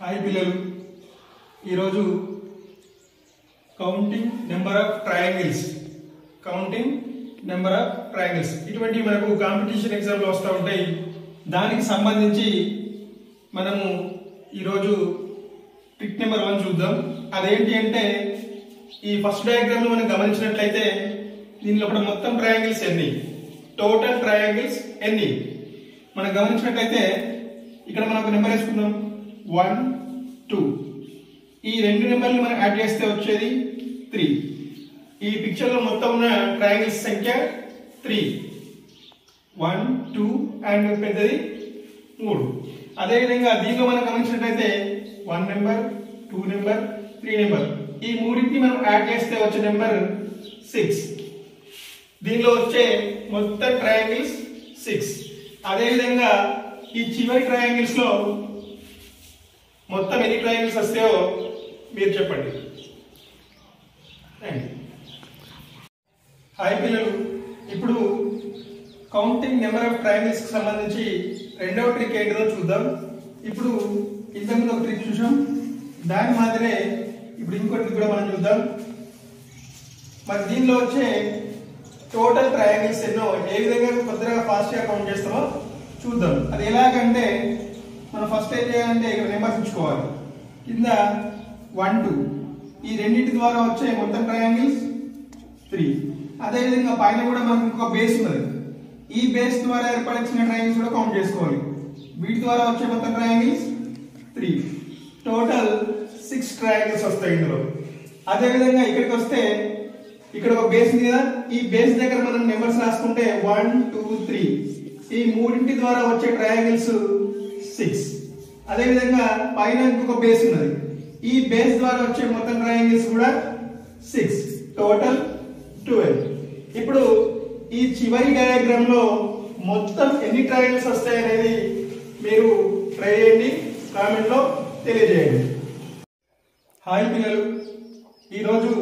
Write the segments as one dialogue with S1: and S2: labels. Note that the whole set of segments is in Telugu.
S1: హాయ్ పిల్లలు, ఈరోజు కౌంటింగ్ నెంబర్ ఆఫ్ ట్రయాంగిల్స్ ఇటువంటి మనకు కాంపిటీషన్ ఎగ్జామ్లో వస్తూ ఉంటాయి. దానికి సంబంధించి మనము ఈరోజు ట్రిక్ నెంబర్ 1 చూద్దాం. అదేంటి అంటే ఈ ఫస్ట్ డయాగ్రామ్లో మనం గమనించినట్లయితే దీనిలో మొత్తం ట్రయాంగిల్స్ ఎన్ని, టోటల్ ట్రయాంగిల్స్ ఎన్ని మనం గమనించినట్లయితే ఇక్కడ మనం ఒక నెంబర్ వేసుకుందాం 1, 2. ఈ రెండు నెంబర్లు మనం యాడ్ చేస్తే వచ్చేది 3. ఈ పిక్చర్ లో మొత్తం ఉన్న ట్రయాంగిల్స్ సంఖ్య 3, 1, 2 అండ్ పెద్దది 3. అదే విధంగా దీనిలో మనం గమనించినట్లయితే 1 నెంబర్, 2 నెంబర్, 3 నెంబర్, ఈ మూడింటిని మనం యాడ్ చేస్తే వచ్చే నెంబర్ 6. దీనిలో వచ్చే మొత్తం ట్రయాంగిల్స్ 6. అదే విధంగా ఈ చివరి ట్రయాంగిల్స్ లో మొత్తం ఎన్ని ట్రయాంగిల్స్ వస్తాయో మీరు చెప్పండి. హాయ్ పిల్లలు, ఇప్పుడు కౌంటింగ్ నెంబర్ ఆఫ్ ట్రయాంగిల్స్ కి సంబంధించి రెండవ ట్రిక్ ఏంటిదో చూద్దాం. ఇప్పుడు ఇంతకుముందు ఒక ట్రిక్ చూసాం, దాని మాదిరే ఇప్పుడు ఇంకో ట్రిక్ కూడా మనం చూద్దాం. మరి దీనిలో వచ్చే టోటల్ ట్రయాంగిల్స్ ఎన్నో ఏ విధంగా కొద్దిగా ఫాస్ట్ గా కౌంట్ చేస్తామో చూద్దాం. అది ఎలాగంటే మనం ఫస్ట్ ఏం చేయాలంటే ఇక్కడ నెంబర్స్ ఇచ్చుకోవాలి. కింద 1, 2 ఈ రెండింటి ద్వారా వచ్చే మొత్తం ట్రయాంగిల్స్ 3. అదే విధంగా పైన కూడా మనకు ఇంకొక బేస్ ఉన్నది. ఈ బేస్ ద్వారా ఏర్పడిన ట్రయాంగిల్స్ కూడా కౌంట్ చేసుకోవాలి. వీటి ద్వారా వచ్చే మొత్తం ట్రయాంగిల్స్ 3. టోటల్ 6 ట్రయాంగిల్స్ వస్తాయి ఇందులో. అదే విధంగా ఇక్కడికి వస్తే ఇక్కడ ఒక బేస్ ఉంది కదా, ఈ బేస్ దగ్గర మనం నెంబర్స్ రాసుకుంటే 1, 2, 3 ఈ మూడింటి ద్వారా వచ్చే ట్రయాంగిల్స్ 6. అదే విధంగా పైన ఇంకొక బేస్ ఉన్నది, ఈ బేస్ ద్వారా వచ్చే మొత్తం ట్రయాంగిల్స్ కూడా 6. టోటల్ 12. ఇప్పుడు ఈ చివరి డయాగ్రామ్ లో మొత్తం ఎన్ని ట్రయాంగిల్స్ వస్తాయి అనేది మీరు ట్రై చేయండి, కామెంట్ లో తెలియజేయండి. హాయ్ పిల్లలు, ఈరోజు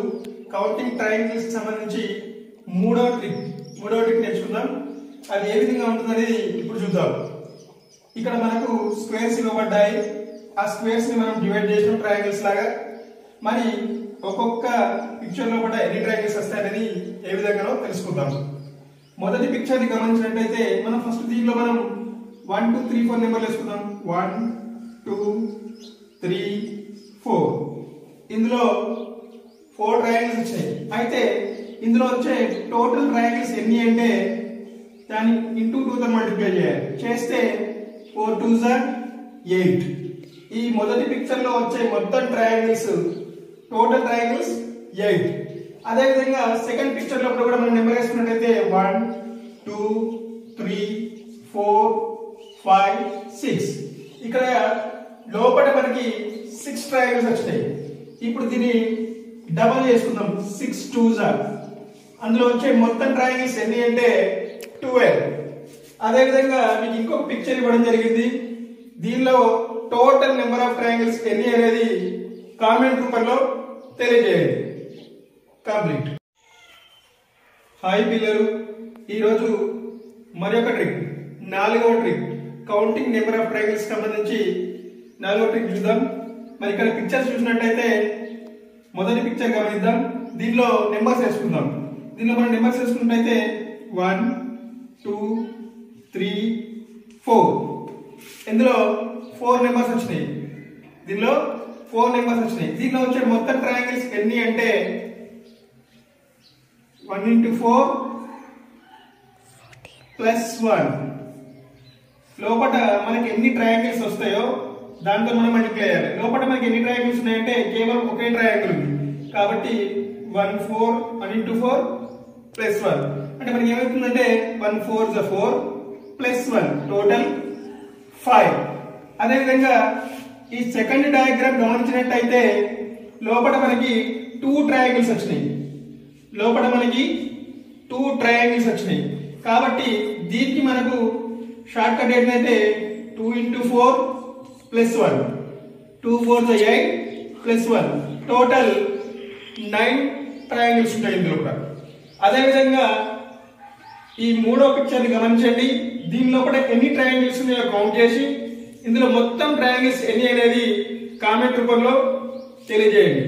S1: కౌంటింగ్ ట్రయాంగిల్స్ కి సంబంధించి మూడో ట్రిక్ నేర్చుకుందాం. అది ఏ విధంగా ఉంటుందనేది ఇప్పుడు చూద్దాం. ఇక్కడ మనకు స్క్వేర్స్ ఇవ్వబడ్డాయి. ఆ స్క్వేర్స్ ని మనం డివైడ్ చేసిన ట్రయాంగిల్స్ లాగా. మరి ఒక్కొక్క పిక్చర్ లో కూడా ఎన్ని ట్రయాంగిల్స్ వస్తాయనేది ఏ విధంగానో తెలుసుకుందాం. మొదటి పిక్చర్ ని గమనించినట్లయితే మనం ఫస్ట్ దీనిలో మనం 1, 2, 3, 4 నెంబర్లు వేసుకుందాం. 1, 2, 3, 4. ఇందులో 4 ట్రయాంగిల్స్ వచ్చాయి. అయితే ఇందులో వచ్చే టోటల్ ట్రయాంగిల్స్ ఎన్ని అంటే దాన్ని ఇంటూ 2 తో మల్టిప్లై చేయాలి. చేస్తే 4 2s are 8. ఈ మొదటి పిక్చర్ లో వచ్చే మొత్తం ట్రయాంగిల్స్ టోటల్ ట్రయాంగిల్స్ 8. అదే విధంగా సెకండ్ పిక్చర్ లో కూడా మనం నెంబర్ వేసుకున్నట్లయితే 1, 2, 3, 4, 5, 6. ఇక్కడ లోపల మనకి 6 ట్రయాంగిల్స్ వచ్చినాయి. ఇప్పుడు దీన్ని డబుల్ చేసుకుందాం. 6 2s are, అందులో వచ్చే మొత్తం ట్రయాంగిల్స్ ఎన్ని అంటే 12. అదే విధంగా మీకు ఇంకొక పిక్చర్ ఇవ్వడం జరిగింది. దీనిలో టోటల్ నెంబర్ ఆఫ్ ట్రయాంగిల్స్ ఎన్ని అనేది కామెంట్ రూపంలో తెలియజేయండి. కంప్లీట్. హాయ్ పిల్లలు, ఈరోజు మరొక ట్రిక్, 4వ trick, counting number of triangles సంబంధించి 4వ ట్రిక్ చూద్దాం. మరి ఇక్కడ పిక్చర్స్ చూసినట్టయితే మొదటి పిక్చర్ గమనిద్దాం. దీనిలో నెంబర్స్ వేసుకుందాం. దీనిలో మనం నెంబర్స్ వేసుకున్నట్టయితే 1, 2, 3, 4. ఇందులో 4 నెంబర్స్ వచ్చినాయి. దీనిలో వచ్చే మొత్తం ట్రయాంగిల్స్ ఎన్ని అంటే 1 into 4 ప్లస్ 1. లోపల మనకి ఎన్ని ట్రయాంగిల్స్ వస్తాయో దాంతో మనం మల్టిప్లై చేయాలి. లోపల మనకి ఎన్ని ట్రయాంగిల్స్ ఉన్నాయంటే కేవలం ఒకే ట్రయాంగిల్ ఉంది కాబట్టి 1 into 4 ప్లస్ 1 అంటే మనకి ఏమవుతుందంటే 1 4s are 4 ప్లస్ 1 టోటల్ 5. అదే విధంగా ఈ సెకండ్ డయాగ్రామ్ గమనించినట్టయితే లోపల మనకి 2 ట్రయాంగిల్స్ వచ్చినాయి. కాబట్టి దీనికి మనకు షార్ట్ కట్ ఏంటంటే 2 into 4 plus 1. 2 4s are 8 plus 1 total 9 triangles ఉంటాయి ఇందులో కూడా. అదే విధంగా ఈ మూడో పిక్చర్ ని గమనించండి. దీనిలో కూడా ఎన్ని ట్రయాంగిల్స్ ఉన్నాయో కౌంట్ చేసి ఇందులో మొత్తం ట్రయాంగిల్స్ ఎన్ని అనేది కామెంట్ రూపంలో తెలియజేయండి.